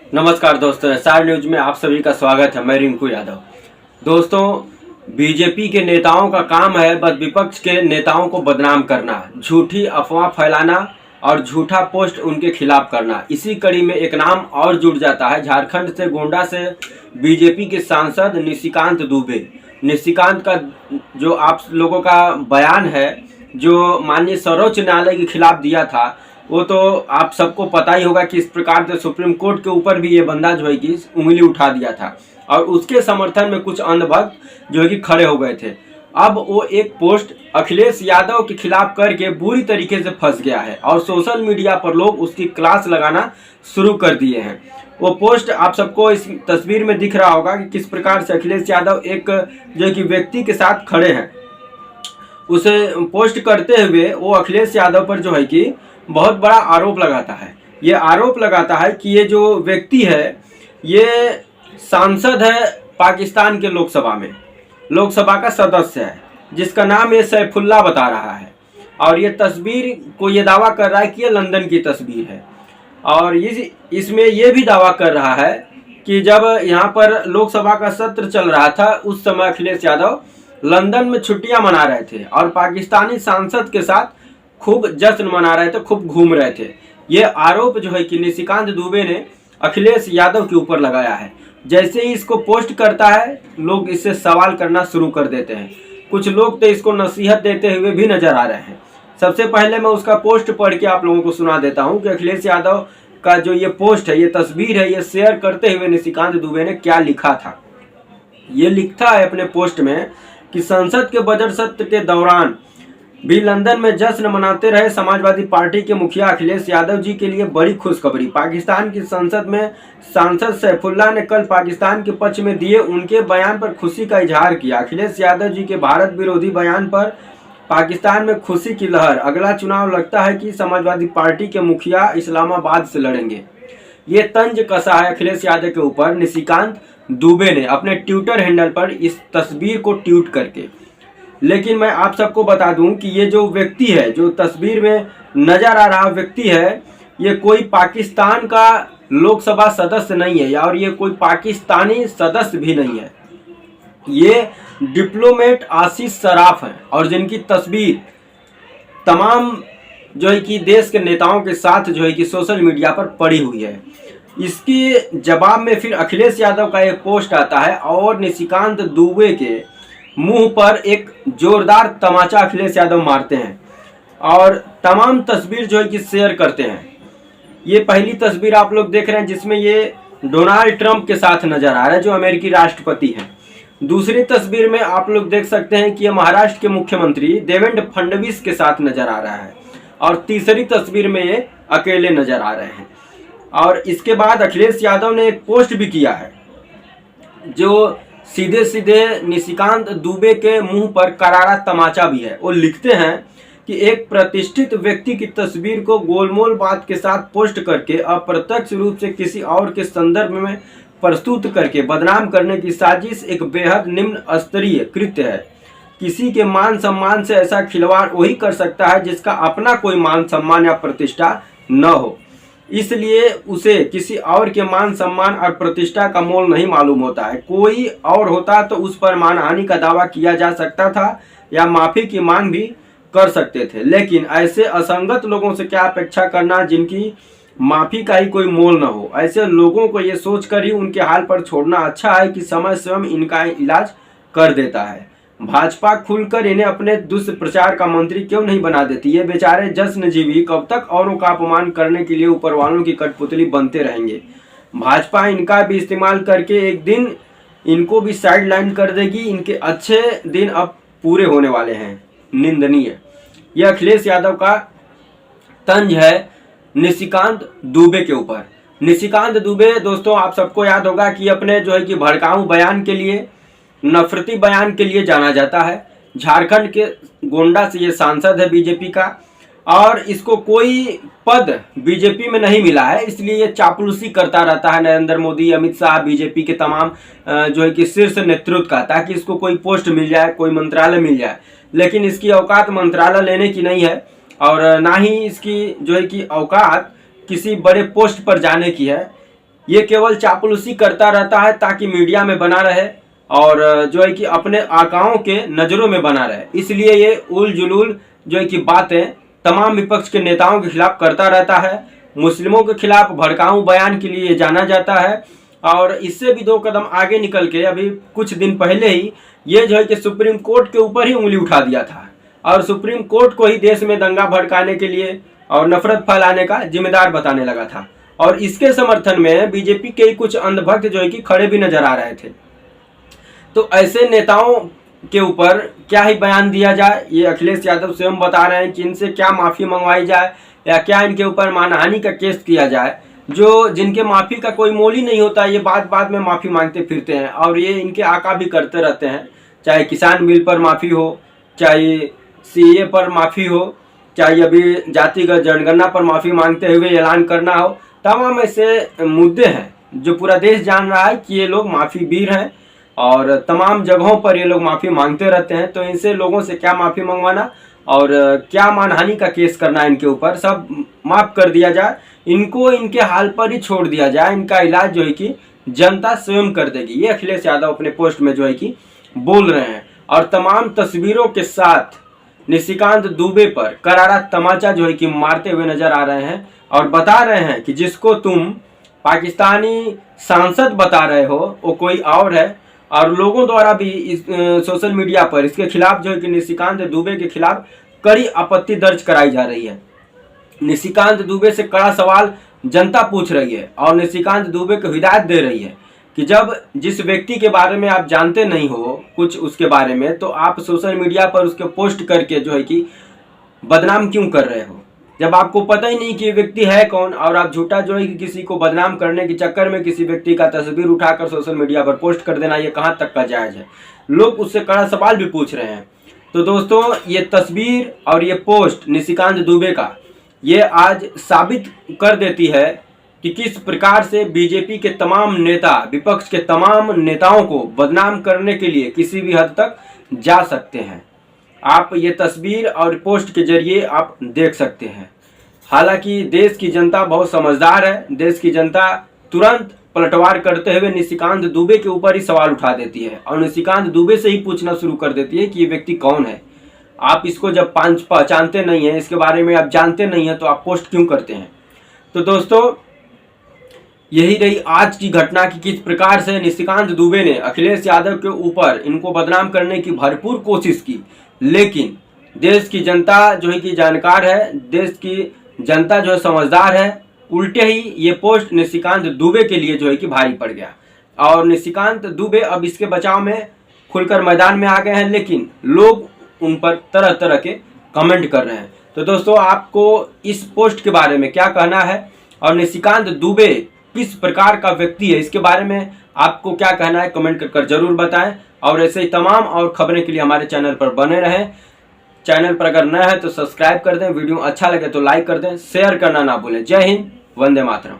नमस्कार दोस्तों, SR news में आप सभी का स्वागत है। मैं रिंकू यादव। दोस्तों, बीजेपी के नेताओं का काम है बस विपक्ष के नेताओं को बदनाम करना, झूठी अफवाह फैलाना और झूठा पोस्ट उनके खिलाफ करना। इसी कड़ी में एक नाम और जुड़ जाता है। झारखंड से गोंडा से बीजेपी के सांसद निशिकांत दुबे। निशिकांत का जो आप लोगों का बयान है जो माननीय सर्वोच्च न्यायालय के खिलाफ दिया था, वो तो आप सबको पता ही होगा कि इस प्रकार से सुप्रीम कोर्ट के ऊपर भी ये बंदा जो है कि उंगली उठा दिया था और उसके समर्थन में कुछ अंधभक्त जो है कि खड़े हो गए थे। अब वो एक पोस्ट अखिलेश यादव के खिलाफ करके बुरी तरीके से फंस गया है और सोशल मीडिया पर लोग उसकी क्लास लगाना शुरू कर दिए हैं। वो पोस्ट आप सबको इस तस्वीर में दिख रहा होगा कि किस प्रकार से अखिलेश यादव एक जो है कि व्यक्ति के साथ खड़े हैं। उसे पोस्ट करते हुए वो अखिलेश यादव पर जो है कि बहुत बड़ा आरोप लगाता है। ये आरोप लगाता है कि ये जो व्यक्ति है ये सांसद है पाकिस्तान के लोकसभा का सदस्य है, जिसका नाम ये सैफुल्ला बता रहा है। और ये तस्वीर को ये दावा कर रहा है कि ये लंदन की तस्वीर है। और इसमें ये भी दावा कर रहा है कि जब यहाँ पर लोकसभा का सत्र चल रहा था उस समय अखिलेश यादव लंदन में छुट्टियां मना रहे थे और पाकिस्तानी सांसद के साथ खूब जश्न मना रहे थे, खूब घूम रहे थे। ये आरोप जो है कि निशिकांत दुबे ने अखिलेश यादव के ऊपर लगाया है। जैसे ही इसको पोस्ट करता है लोग इससे सवाल करना शुरू कर देते हैं। कुछ लोग तो इसको नसीहत देते हुए भी नजर आ रहे हैं। सबसे पहले मैं उसका पोस्ट पढ़ के आप लोगों को सुना देता हूं कि अखिलेश यादव का जो ये पोस्ट है, ये तस्वीर है, ये शेयर करते हुए निशिकांत दुबे ने क्या लिखा था। ये लिखता है अपने पोस्ट में कि संसद के बजट सत्र के दौरान भी लंदन में जश्न मनाते रहे समाजवादी पार्टी के मुखिया अखिलेश यादव जी के लिए बड़ी खुशखबरी। पाकिस्तान की संसद में सांसद सैफुल्ला ने कल पाकिस्तान के पक्ष में दिए उनके बयान पर खुशी का इजहार किया। अखिलेश यादव जी के भारत विरोधी बयान पर पाकिस्तान में खुशी की लहर। अगला चुनाव लगता है कि समाजवादी पार्टी के मुखिया इस्लामाबाद से लड़ेंगे। ये तंज कसा है अखिलेश यादव के ऊपर निशिकांत दुबे ने अपने ट्विटर हैंडल पर इस तस्वीर को ट्वीट करके। लेकिन मैं आप सबको बता दूं कि ये जो व्यक्ति है, जो तस्वीर में नजर आ रहा व्यक्ति है, ये कोई पाकिस्तान का लोकसभा सदस्य नहीं है और ये कोई पाकिस्तानी सदस्य भी नहीं है। ये डिप्लोमेट आशीष सराफ हैं और जिनकी तस्वीर तमाम जो है कि देश के नेताओं के साथ जो है कि सोशल मीडिया पर पड़ी हुई है। इसके जवाब में फिर अखिलेश यादव का एक पोस्ट आता है और निशिकांत दुबे के मुंह पर एक जोरदार तमाचा अखिलेश यादव मारते हैं और तमाम तस्वीर जो है कि शेयर करते हैं। ये पहली तस्वीर आप लोग देख रहे हैं जिसमें ये डोनाल्ड ट्रंप के साथ नजर आ रहा है, जो अमेरिकी राष्ट्रपति हैं। दूसरी तस्वीर में आप लोग देख सकते हैं कि ये महाराष्ट्र के मुख्यमंत्री देवेंद्र फडणवीस के साथ नजर आ रहा है और तीसरी तस्वीर में ये अकेले नजर आ रहे हैं। और इसके बाद अखिलेश यादव ने एक पोस्ट भी किया है जो सीधे सीधे निशिकांत दुबे के मुंह पर करारा तमाचा भी है। वो लिखते हैं कि एक प्रतिष्ठित व्यक्ति की तस्वीर को गोलमोल बात के साथ पोस्ट करके अप्रत्यक्ष रूप से किसी और के संदर्भ में प्रस्तुत करके बदनाम करने की साजिश एक बेहद निम्न स्तरीय कृत्य है। किसी के मान सम्मान से ऐसा खिलवाड़ वही कर सकता है जिसका अपना कोई मान सम्मान या प्रतिष्ठा न हो, इसलिए उसे किसी और के मान सम्मान और प्रतिष्ठा का मोल नहीं मालूम होता है। कोई और होता तो उस पर मानहानि का दावा किया जा सकता था या माफी की मांग भी कर सकते थे, लेकिन ऐसे असंगत लोगों से क्या अपेक्षा करना जिनकी माफी का ही कोई मोल न हो। ऐसे लोगों को ये सोचकर ही उनके हाल पर छोड़ना अच्छा है कि समय स्वयं इनका इलाज कर देता है। भाजपा खुलकर इन्हें अपने दुष्प्रचार का मंत्री क्यों नहीं बना देती। ये बेचारे जश्नजीवी कब तक औरों का अपमान करने के लिए ऊपर वालों की कठपुतली बनते रहेंगे। भाजपा इनका भी इस्तेमाल करके एक दिन इनको भी साइड लाइन कर देगी। इनके अच्छे दिन अब पूरे होने वाले हैं। निंदनीय। यह अखिलेश यादव का तंज है निशिकांत दुबे के ऊपर। निशिकांत दुबे दोस्तों आप सबको याद होगा कि अपने जो है कि भड़काऊ बयान के लिए, नफरती बयान के लिए जाना जाता है। झारखंड के गोंडा से ये सांसद है बीजेपी का और इसको कोई पद बीजेपी में नहीं मिला है, इसलिए ये चापलूसी करता रहता है नरेंद्र मोदी, अमित शाह, बीजेपी के तमाम जो है कि शीर्ष नेतृत्व का, ताकि इसको कोई पोस्ट मिल जाए, कोई मंत्रालय मिल जाए। लेकिन इसकी औकात मंत्रालय लेने की नहीं है और ना ही इसकी जो है कि औकात किसी बड़े पोस्ट पर जाने की है। ये केवल चापलूसी करता रहता है ताकि मीडिया में बना रहे और जो है कि अपने आकाओं के नज़रों में बना रहे। इसलिए ये उल जुलूल जो है कि बातें तमाम विपक्ष के नेताओं के खिलाफ करता रहता है। मुस्लिमों के खिलाफ भड़काऊ बयान के लिए जाना जाता है और इससे भी 2 कदम आगे निकल के अभी कुछ दिन पहले ही ये जो है कि सुप्रीम कोर्ट के ऊपर ही उंगली उठा दिया था और सुप्रीम कोर्ट को ही देश में दंगा भड़काने के लिए और नफरत फैलाने का जिम्मेदार बताने लगा था। और इसके समर्थन में बीजेपी के ही कुछ अंधभक्त जो है कि खड़े भी नजर आ रहे थे। तो ऐसे नेताओं के ऊपर क्या ही बयान दिया जाए, ये अखिलेश यादव स्वयं बता रहे हैं कि इनसे क्या माफ़ी मंगवाई जाए या क्या इनके ऊपर मानहानि का केस किया जाए। जो जिनके माफ़ी का कोई मोल ही नहीं होता, ये बात में माफ़ी मांगते फिरते हैं और ये इनके आका भी करते रहते हैं। चाहे किसान बिल पर माफ़ी हो, चाहे सीए पर माफ़ी हो, चाहे अभी जातिगत जनगणना पर माफ़ी मांगते हुए ऐलान करना हो, तमाम ऐसे मुद्दे हैं जो पूरा देश जान रहा है कि ये लोग माफ़ी वीर हैं और तमाम जगहों पर ये लोग माफ़ी मांगते रहते हैं। तो इनसे लोगों से क्या माफ़ी मंगवाना और क्या मानहानि का केस करना है इनके ऊपर, सब माफ़ कर दिया जाए, इनको इनके हाल पर ही छोड़ दिया जाए। इनका इलाज जो है कि जनता स्वयं कर देगी, ये अखिलेश यादव अपने पोस्ट में जो है कि बोल रहे हैं। और तमाम तस्वीरों के साथ निशिकांत दुबे पर करारा तमाचा जो है कि मारते हुए नजर आ रहे हैं और बता रहे हैं कि जिसको तुम पाकिस्तानी सांसद बता रहे हो वो कोई और है। और लोगों द्वारा भी इस सोशल मीडिया पर इसके खिलाफ जो है कि निशिकांत दुबे के खिलाफ कड़ी आपत्ति दर्ज कराई जा रही है। निशिकांत दुबे से कड़ा सवाल जनता पूछ रही है और निशिकांत दुबे को हिदायत दे रही है कि जब जिस व्यक्ति के बारे में आप जानते नहीं हो कुछ उसके बारे में, तो आप सोशल मीडिया पर उसके पोस्ट करके जो है कि बदनाम क्यों कर रहे हो। जब आपको पता ही नहीं कि ये व्यक्ति है कौन और आप झूठा जो है कि किसी को बदनाम करने के चक्कर में किसी व्यक्ति का तस्वीर उठाकर सोशल मीडिया पर पोस्ट कर देना, ये कहाँ तक का जायज़ है। लोग उससे कड़ा सवाल भी पूछ रहे हैं। तो दोस्तों, ये तस्वीर और ये पोस्ट निशिकांत दुबे का ये आज साबित कर देती है कि किस प्रकार से बीजेपी के तमाम नेता विपक्ष के तमाम नेताओं को बदनाम करने के लिए किसी भी हद तक जा सकते हैं। आप ये तस्वीर और पोस्ट के जरिए आप देख सकते हैं। हालांकि देश की जनता बहुत समझदार है, देश की जनता तुरंत पलटवार करते हुए निशिकांत दुबे के ऊपर ही सवाल उठा देती है और निशिकांत दुबे से ही पूछना शुरू कर देती है कि ये व्यक्ति कौन है। आप इसको जब पहचानते नहीं हैं, इसके बारे में आप जानते नहीं हैं, तो आप पोस्ट क्यों करते हैं। तो दोस्तों, यही रही आज की घटना की किस प्रकार से निशिकांत दुबे ने अखिलेश यादव के ऊपर इनको बदनाम करने की भरपूर कोशिश की, लेकिन देश की जनता जो है कि जानकार है, देश की जनता जो है समझदार है। उल्टे ही ये पोस्ट निशिकांत दुबे के लिए जो है कि भारी पड़ गया और निशिकांत दुबे अब इसके बचाव में खुलकर मैदान में आ गए हैं, लेकिन लोग उन पर तरह तरह के कमेंट कर रहे हैं। तो दोस्तों, आपको इस पोस्ट के बारे में क्या कहना है और निशिकांत दुबे किस प्रकार का व्यक्ति है, इसके बारे में आपको क्या कहना है, कमेंट कर जरूर बताएं। और ऐसे ही तमाम और खबरें के लिए हमारे चैनल पर बने रहें। चैनल पर अगर नया है तो सब्सक्राइब कर दें, वीडियो अच्छा लगे तो लाइक कर दें, शेयर करना ना भूलें। जय हिंद, वंदे मातरम।